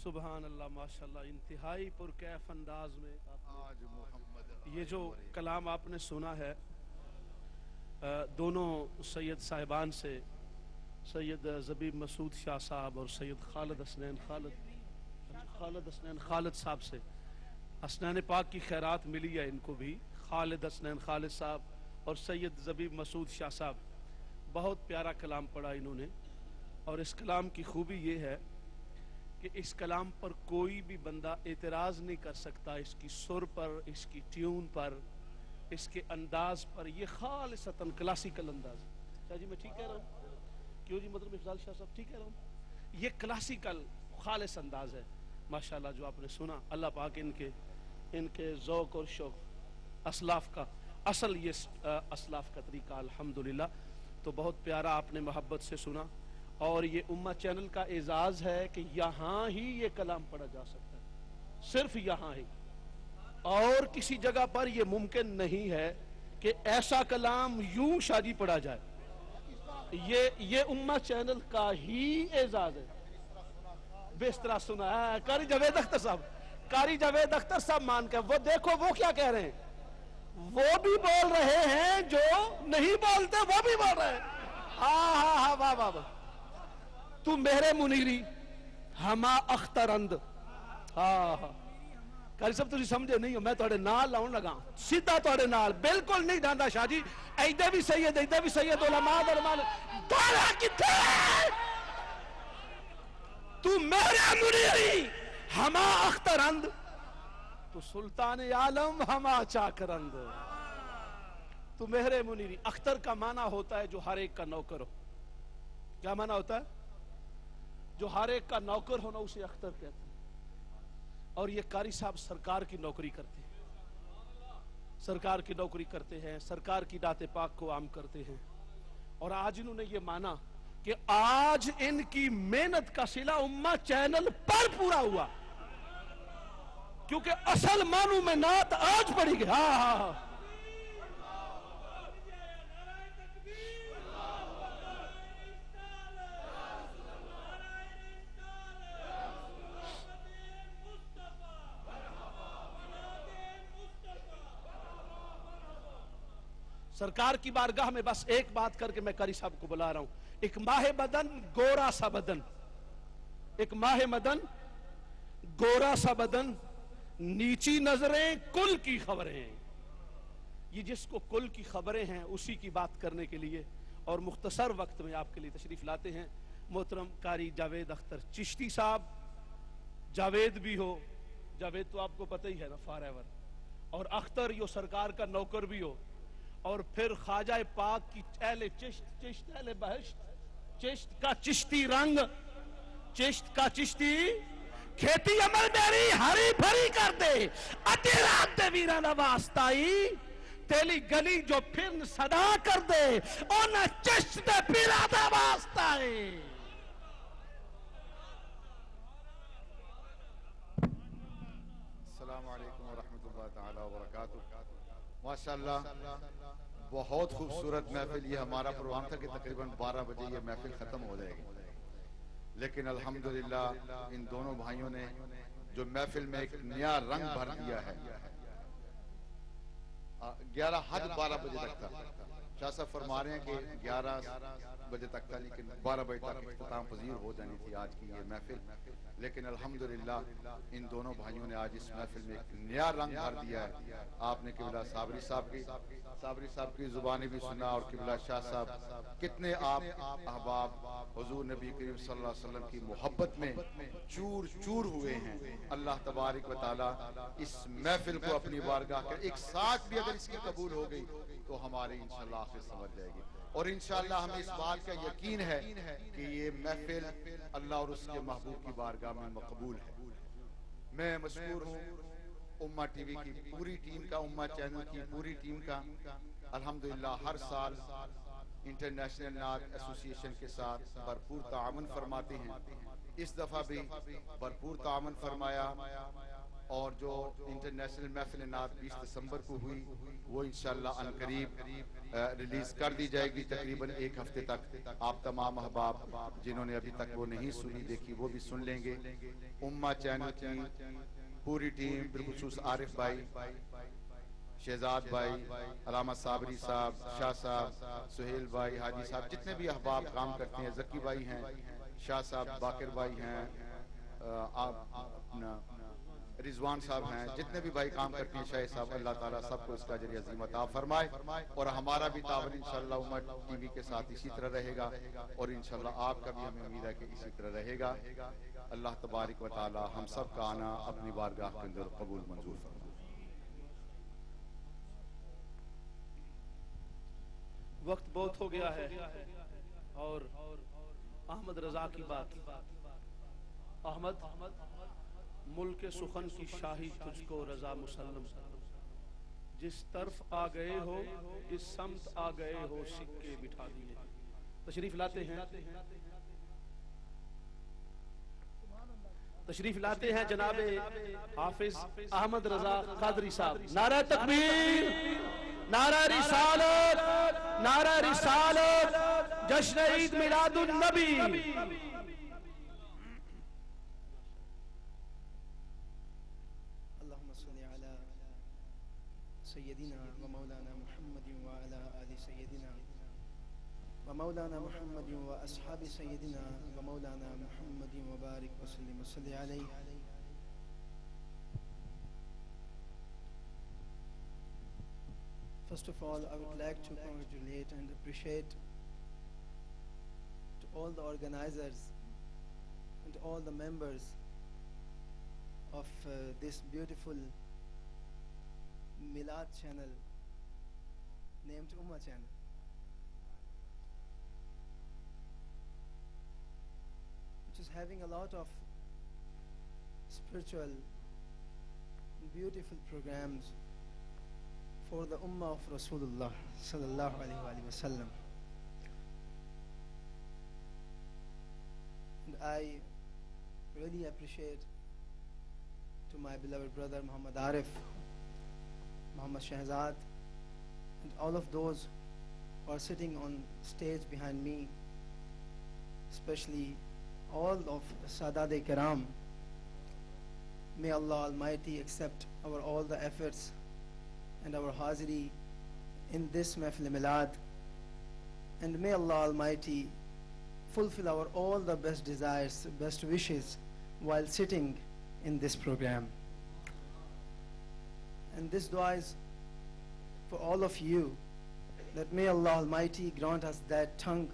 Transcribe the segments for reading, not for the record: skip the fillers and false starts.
سبحان اللہ، ماشاءاللہ، انتہائی پرکیف انداز میں یہ جو کلام آپ نے سنا ہے دونوں سید صاحبان سے، سید زبیب مسعود شاہ صاحب اور سید خالد حسنین خالد صاحب سے، حسنین پاک کی خیرات ملی ہے ان کو بھی، خالد حسنین خالد صاحب اور سید زبیب مسعود شاہ صاحب، بہت پیارا کلام پڑھا انہوں نے۔ اور اس کلام کی خوبی یہ ہے کہ اس کلام پر کوئی بھی بندہ اعتراض نہیں کر سکتا، اس کی سر پر، اس کی ٹیون پر، اس کے انداز پر، یہ خالصتاً کلاسیکل انداز ہے۔ شاہ جی میں ٹھیک کہہ رہا ہوں؟ کیوں جی مطلب افضال شاہ صاحب ٹھیک کہہ رہا ہوں؟ یہ کلاسیکل خالص انداز ہے ماشاءاللہ جو آپ نے سنا۔ اللہ پاک ان کے ذوق اور شوق اسلاف کا، اصل یہ اسلاف کا طریقہ الحمدللہ، تو بہت پیارا آپ نے محبت سے سنا۔ اور یہ امہ چینل کا اعزاز ہے کہ یہاں ہی یہ کلام پڑھا جا سکتا ہے، صرف یہاں ہی، اور کسی جگہ پر یہ ممکن نہیں ہے کہ ایسا کلام یوں شادی پڑھا جائے۔ یہ امہ چینل کا ہی اعزاز ہے۔ بسترا سنا ہے قاری جاوید اختر صاحب، قاری جاوید اختر صاحب مان کر وہ دیکھو وہ کیا کہہ رہے ہیں، وہ بھی بول رہے ہیں جو نہیں بولتے وہ بھی بول رہے ہیں۔ ہاں واہ واہ واہ، تو میرے منیری ہما اخترند، قاری صاحب تسی سمجھے نہیں ہو، میں توڑے نال لاؤں لگا سیدھا توڑے نال، بالکل نہیں ڈاندا شاہ جی، ایدے بھی سید علماء درمان دارا کتے تو میرے منیری ہما اخترند، تو سلطان عالم ہما چاکرند، تو میرے منیری۔ اختر کا معنی ہوتا ہے جو ہر ایک کا نوکر ہو۔ کیا معنی ہوتا ہے؟ جو ہر ایک کا نوکر ہونا اسے اختر کہتے ہیں۔ اور یہ قاری صاحب سرکار کی نوکری کرتے ہیں، سرکار کی نوکری کرتے ہیں، سرکار کی دعت پاک کو عام کرتے ہیں۔ اور آج انہوں نے یہ مانا کہ آج ان کی محنت کا صلہ امہ چینل پر پورا ہوا، کیونکہ اصل معنوں میں نعت آج پڑھی گئی۔ ہاں سرکار کی بارگاہ میں بس ایک بات کر کے میں قاری صاحب کو بلا رہا ہوں۔ ایک ماہ بدن گورا سا بدن، ایک ماہ بدن گورا سا بدن، نیچی نظریں کل کی خبریں، یہ جس کو کل کی خبریں ہیں اسی کی بات کرنے کے لیے اور مختصر وقت میں آپ کے لیے تشریف لاتے ہیں محترم قاری جاوید اختر چشتی صاحب۔ جاوید بھی ہو، جاوید تو آپ کو پتہ ہی ہے نا فار ایور، اور اختر یہ سرکار کا نوکر بھی ہو، اور پھر خواجہ پاک کی اہل چشت، چشت اہل بہشت، چشت کا چشتی رنگ، چشت کا چشتی کھیتی عمل میری ہری بھری کر دے، اتی رات دے ویران واسطائی تیلی گلی جو پھر صدا کر دے، اونا چشت دے پیرا دا واسطائی۔ السلام علیکم ورحمۃ اللہ تعالی وبرکاتہ۔ ماشاءاللہ بہت خوبصورت محفل، یہ ہمارا پروگرام تھا کہ تقریباً 12 بجے یہ محفل ختم ہو جائے گی، لیکن الحمدللہ ان دونوں بھائیوں نے جو محفل میں ایک نیا رنگ بھر دیا ہے۔ 11 حد 12 بجے تک تھا، شاہ صاحب فرما رہے ہیں کہ 11 بجے تک تھا، لیکن 12 بجے تک اختتام پذیر ہو جانی تھی آج کی یہ محفل، لیکن الحمدللہ ان دونوں بھائیوں نے آج اس محفل میں ایک نیا رنگ بھر دیا ہے۔ آپ نے قبلہ صابری صاحب کی زبانی بھی سنا، اور قبلہ شاہ صاحب کتنے آپ احباب حضور نبی کریم صلی اللہ علیہ وسلم کی محبت میں چور چور ہوئے ہیں۔ اللہ تبارک و تعالی اس محفل کو اپنی بارگاہ کر، ایک ساتھ بھی اگر اس کی قبول ہو گئی تو ہماری انشاءاللہ آخر سمجھ جائے گی، اور انشاءاللہ ہمیں اس بات کا یقین ہے کہ یہ محفل اللہ اور اس کے محبوب کی بارگاہ میں مقبول ہے۔ میں مشکور ہوں امہ ٹی وی کی پوری ٹیم کا، امہ چینل کی پوری ٹیم کا۔ الحمدللہ ہر سال انٹرنیشنل نعت ایسوسی ایشن کے ساتھ بھرپور تعاون فرماتے ہیں، اس دفعہ بھی بھرپور تعاون فرمایا، اور جو انٹرنیشنل محفل نعت 20 دسمبر کو ہوئی وہ انشاءاللہ ان قریب ریلیز کر دی جائے گی تقریباً 1 ہفتے تک. آپ تمام احباب جنہوں نے ابھی تک وہ نہیں سنی دیکھی وہ بھی سن لیں گے. امہ چینل کی پوری ٹیم بالخصوص عارف بھائی, شہزاد بھائی, علامہ صابری صاحب, شاہ صاحب, سہیل بھائی, حاجی صاحب, جتنے بھی احباب کام کرتے ہیں, ذکی بھائی ہیں, شاہ صاحب, باقر بھائی ہیں, رضوان صاحب ہیں, جتنے بھی بھائی کام کرتے ہیں, شاہ صاحب, اللہ تعالیٰ سب کو اس کا اجر عظیم عطا فرمائے. اور ہمارا بھی تعاون انشاءاللہ امہ ٹی وی کے ساتھ اسی طرح رہے گا, اور انشاءاللہ آپ کا بھی ہمیں امید ہے کہ اسی طرح رہے گا. اللہ تبارک و تعالی ہم سب کا آنا اپنی بارگاہ کے اندر قبول منظور فرمائے. وقت بہت ہو گیا ہے اور احمد رضا کی بات. احمد, ملک سخن کی شاہی تجھ کو رضا مسلم, جس طرف آ گئے ہو جس سمت آ گئے ہو سکے بٹھا دیے. تشریف لاتے ہیں, تشریف لاتے ہیں جناب حافظ احمد رضا قادری صاحب. نعرہ تکبیر, نعرہ رسالت, نعرہ رسالت, جشن عید میلاد النبی. اللہم صلی علی سیدنا و مولانا محمد و علی آل سیدنا و مولانا محمد و اصحاب سیدنا و مولانا محمد و بارک وسلم صلی علیہ. First of all, I would like to congratulate and appreciate to all the organizers and all the members of this beautiful Milad channel named Ummah channel. Which is having a lot of spiritual and beautiful programs for the Ummah of Rasulullah sallallahu alaihi wasallam. And I really appreciate to my beloved brother Muhammad Arif, Muhammad Shahzad, and all of those who are sitting on stage behind me, especially all of Sadat-e Kiram. May Allah Almighty accept our all the efforts and our haziri in this Mahfil Milad, and may Allah Almighty fulfill our all the best desires, best wishes while sitting in this program. And this dua is for all of you, that may Allah Almighty grant us that tongue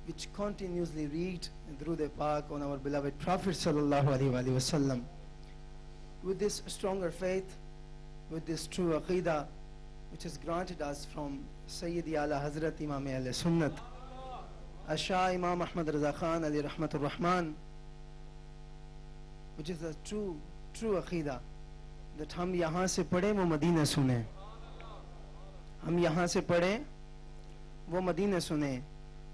which continuously read through the Pak on our beloved Prophet sallallahu alaihi wasallam, with this stronger faith, with this true Aqidah which is granted us from Sayyidi Ala Hazrat Imam Ahl Sunnat Shah Imam Ahmad Raza Khan Ali Rahmatur Rahman, which is a true Aqidah, that hum yahan se padhe wo Madina sune, hum yahan se padhe wo Madina sune,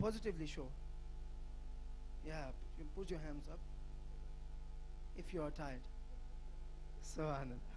positively show, yeah, you put your hands up if you are tired. Subhanallah.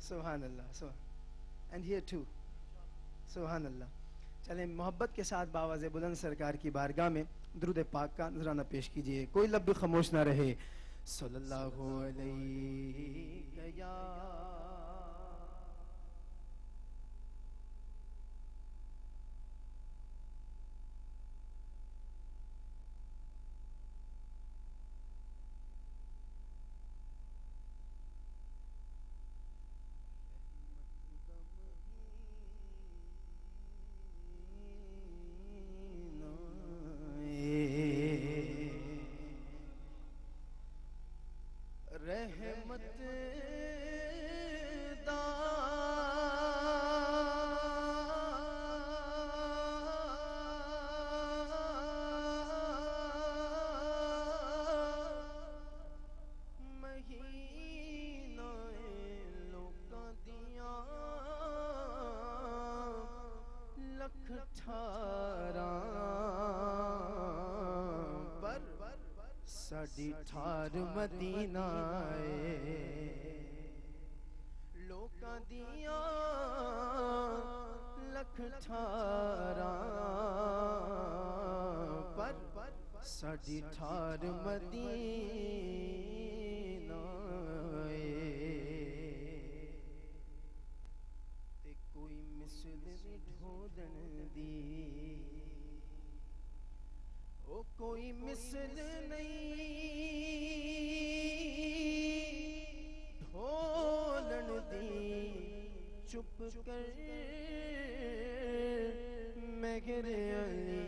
سبحان اللہ. And here to. سبحان اللہ. چلیں محبت کے ساتھ باواز بلند سرکار کی بارگاہ میں درود پاک کا نذرانہ پیش کیجئے. کوئی لب بھی خاموش نہ رہے. صلی اللہ علیہ یا رحمت مہینہ لوکاں دیاں لکھ ٹھاراں پر ساڈی ٹھار مدینہ لوکاں دیاں لکھ ٹھاراں پر ساڈی ٹھار مدینہ تے کوئی مثل نہیں ڈھونڈن دی. او کوئی مثل نہیں ڈھولن دی. چپ کر مگر علی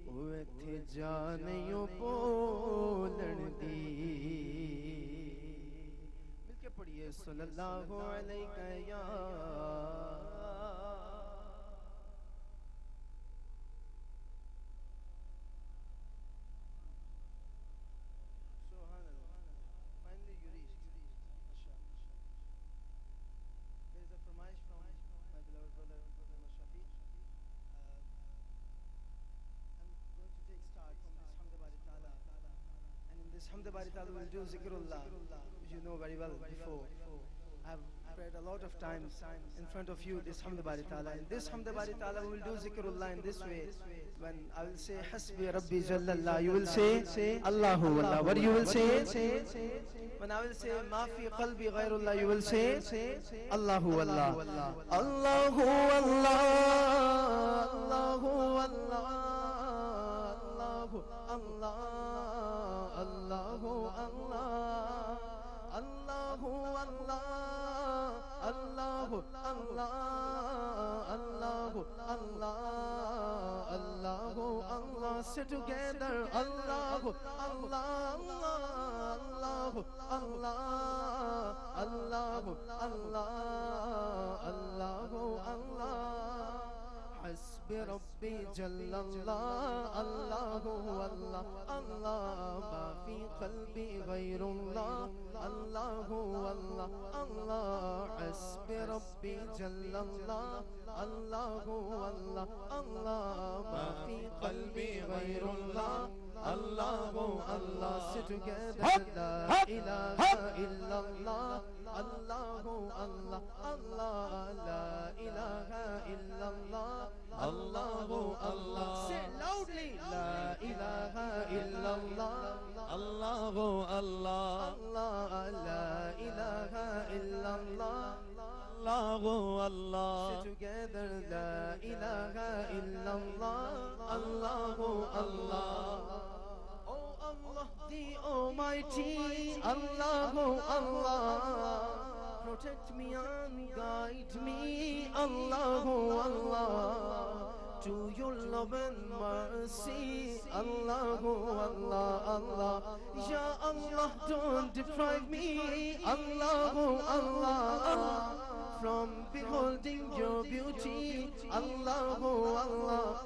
او ایتھے جا نہیں بولن دی. مل کے پڑھیے صلی اللہ علیہ یا Hamd Bari Ta'ala will do Zikrullah, which you know very well before. I've prayed a lot of times in front of you this Hamd Bari Ta'ala. In this Hamd Bari Ta'ala we will do Zikrullah in this way. When I will say Hasbi Rabbi Jallallah, you will say Allahu Allah. What you will say? When I will say Ma fi qalbi ghayrullah, you will say Allahu Allah. Allahu Allah. Allahu Allah. Allahu Allah. Allahu Allah, Allahu Allah, Allahu Allah, Allahu Allah, Allahu Allah. Say together, Allahu Allah, Allahu Allah, Allahu Allah, Allahu Allah. حسبي ربي جل الله الله الله الله ما في قلبي غير الله الله الله الله حسبي ربي جل الله الله الله الله ما في قلبي غير الله الله الله. Say together لا إله إلا الله الله الله الله لا إله إلا الله الله الله. Say loudly لا إله إلا الله الله الله الله لا إله إلا الله الله الله. Say together لا إله إلا الله الله الله. Oh Allah the Almighty, Allahu Allah, protect me and guide me, Allahu Allah, to your love and mercy, Allahu Allah, Allah. Ya Allah, don't deprive me, Allahu Allah, from beholding your beauty, Allahu Allah.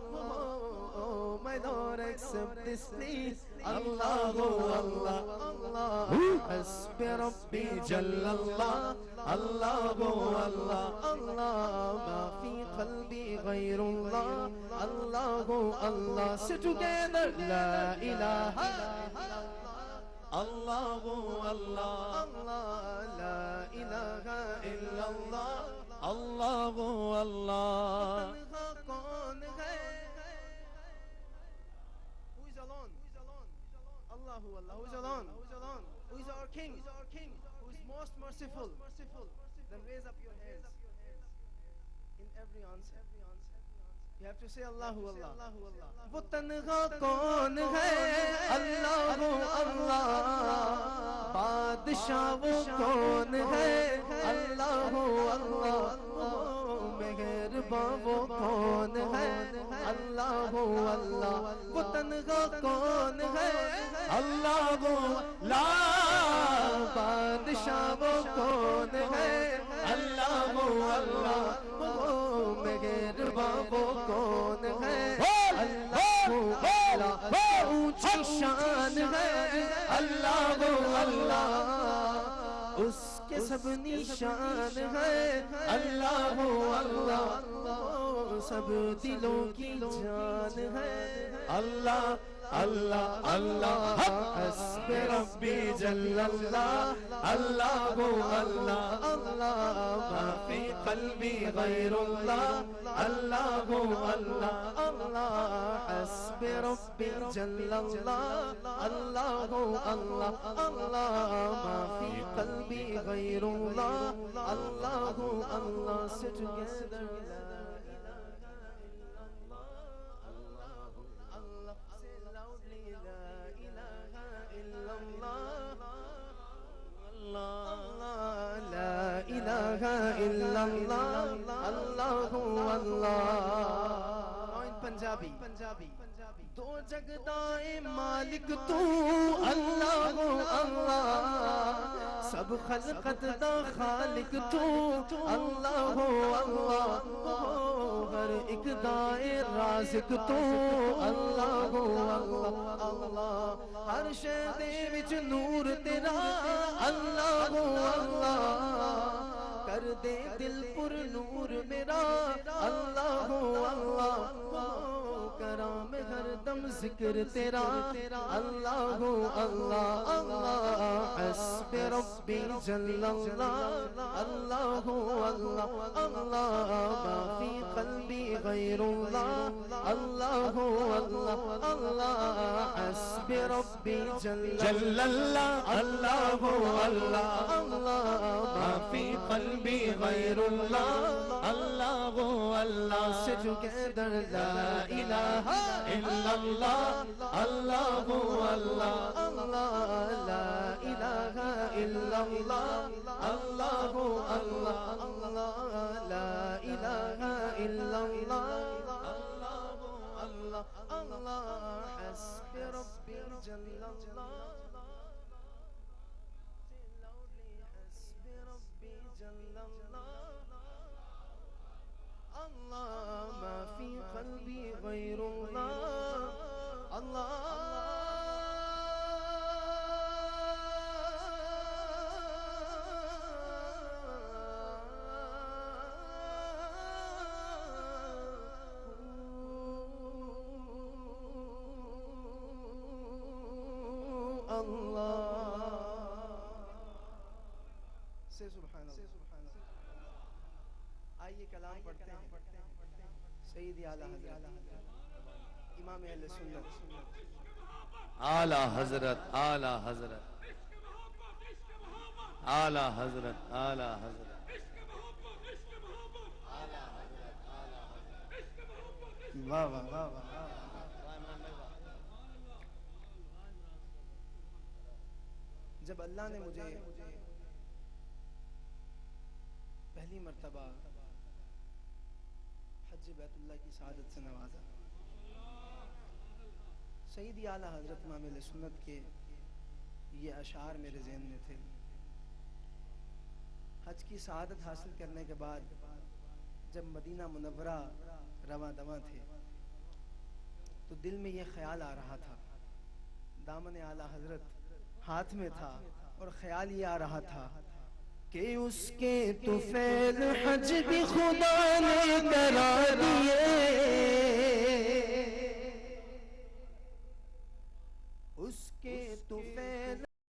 Oh, my Lord, accept this plea, Allahu Allah, Allah. Hasbi Rabbi Jallallah, Allahu Allah, Allah. Ma fi qalbi ghayrullah, Allahu Allah. Say together, La ilaha اللہ اللہ اللہ لا الہ الا اللہ اللہ اللہ تنہا کون ہے who is alone Allah who is alone who is our king who is most merciful then raise up your hands in every answer you have to say Allahu Allah وہ تنہا کون ہے اللہ اللہ بادشاہ وہ کون ہے اللہ اللہ مہربان وہ کون ہے اللہ اللہ وہ تنہا کون ہے اللہ لا بادشاہ وہ کون ہے اللہ اللہ مہربان وہ کون ہے اللہ اللہ اونچی شان ہے اللہ اللہ اس کے سب نشان ہے اللہ اللہ سب دلوں کی جان ہے اللہ اللہ اللہ حسب ربی جل اللہ اللہ اللہ اللہ ما فی قلبی غیر اللہ اللہ اللہ اللہ حسب ربی جل اللہ اللہ اللہ اللہ ما فی قلبی غیر اللہ اللہ اللہ say together لا الہ الا اللہ اللہ اللہ پنجابی دو جگدائے مالک تو اللہ اللہ سب خلقت دا خالق تو اللہ اللہ ہر ایک دائے رازق تو اللہ اللہ اللہ ہر شے دے وچ نور تیرا اللہ اللہ کر دے دل پر نور میرا اللہ اللہ کرام ہر دم ذکر تیرا اللہ اللہ اللہ حسب ربی جل اللہ اللہ اللہ اللہ ما فی قلبی غیر اللہ اللہ اللہ اللہ حسب ربی جل اللہ اللہ اللہ اللہ ما فی قلبی غیر اللہ اللہ اللہ say together لا الہ الا اللہ اللہ اللہ اللہ لا الہ الا اللہ اللہ اللہ اللہ لا الہ الا اللہ اللہ اللہ اللہ حسب ربی جل اللہ حسب ربی جل اللہ اللہ ما فی قلبی غیر اللہ اللہ سے سبحان اللہ آئیے کلام پڑھتے ہیں سیدی اعلیٰ حضرت امام اہل سنت اعلی حضرت اعلی حضرت اعلی حضرت اعلی حضرت واہ واہ واہ واہ جب اللہ نے مجھے پہلی مرتبہ حج بیت اللہ کی سعادت سے نوازا سیدی اعلیٰ حضرت امام اہل سنت کے یہ اشعار میرے ذہن میں تھے حج کی سعادت حاصل کرنے کے بعد جب مدینہ منورہ رواں دواں تھے تو دل میں یہ خیال آ رہا تھا دامن اعلیٰ حضرت ہاتھ میں تھا اور خیال یہ آ رہا تھا کہ اس کے طفیل حج بھی خدا نے کرا دیے